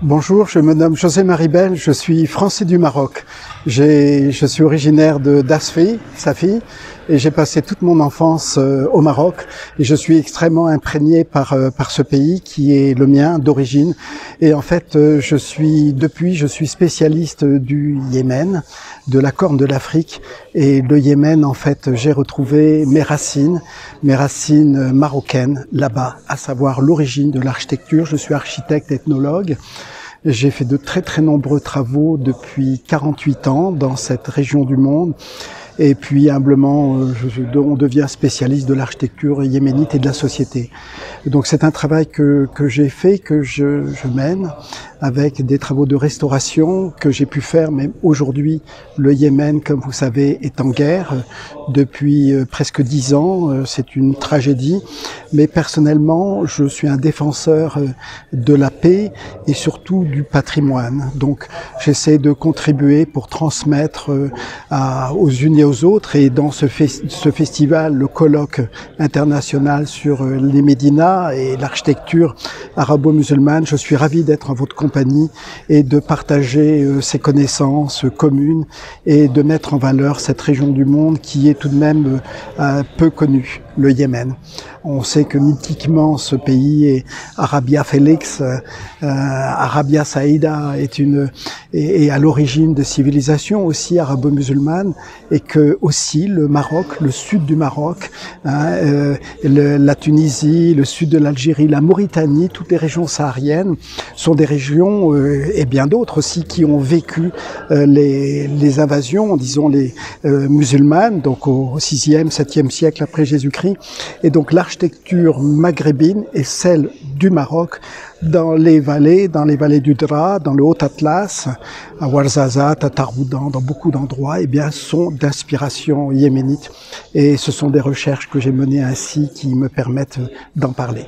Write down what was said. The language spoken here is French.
Bonjour, je me nomme José Maribel, je suis français du Maroc. Je suis originaire de d'Asfi, Safi, et j'ai passé toute mon enfance au Maroc. Et je suis extrêmement imprégné par ce pays qui est le mien d'origine. Et en fait, je suis spécialiste du Yémen, de la Corne de l'Afrique. Et le Yémen, en fait, j'ai retrouvé mes racines marocaines là-bas, à savoir l'origine de l'architecture. Je suis architecte ethnologue. J'ai fait de très nombreux travaux depuis 48 ans dans cette région du monde. Et puis humblement, on devient spécialiste de l'architecture yéménite et de la société. Donc c'est un travail que j'ai fait, que je mène avec des travaux de restauration que j'ai pu faire. Mais aujourd'hui, le Yémen, comme vous savez, est en guerre depuis presque 10 ans. C'est une tragédie. Mais personnellement, je suis un défenseur de la paix et surtout du patrimoine. Donc j'essaie de contribuer pour transmettre aux unes et aux autres. Et dans ce festival, le colloque international sur les médinas et l'architecture arabo-musulmane, je suis ravi d'être en votre compagnie et de partager ces connaissances communes et de mettre en valeur cette région du monde qui est tout de même peu connue, le Yémen. On sait que mythiquement ce pays est Arabia Felix, Arabia Saïda est à l'origine de civilisations aussi arabo-musulmanes, et que aussi le Maroc, le sud du Maroc, la Tunisie, le sud de l'Algérie, la Mauritanie, toutes les régions sahariennes sont des régions et bien d'autres aussi qui ont vécu les invasions, disons musulmanes, donc au 6e, 7e siècle après Jésus-Christ. Et donc l'architecture maghrébine est celle du Maroc dans les vallées du Dra, dans le Haut-Atlas, à Ouarzazate, à Taroudan, dans beaucoup d'endroits, eh bien, sont d'inspiration yéménite. Et ce sont des recherches que j'ai menées ainsi qui me permettent d'en parler.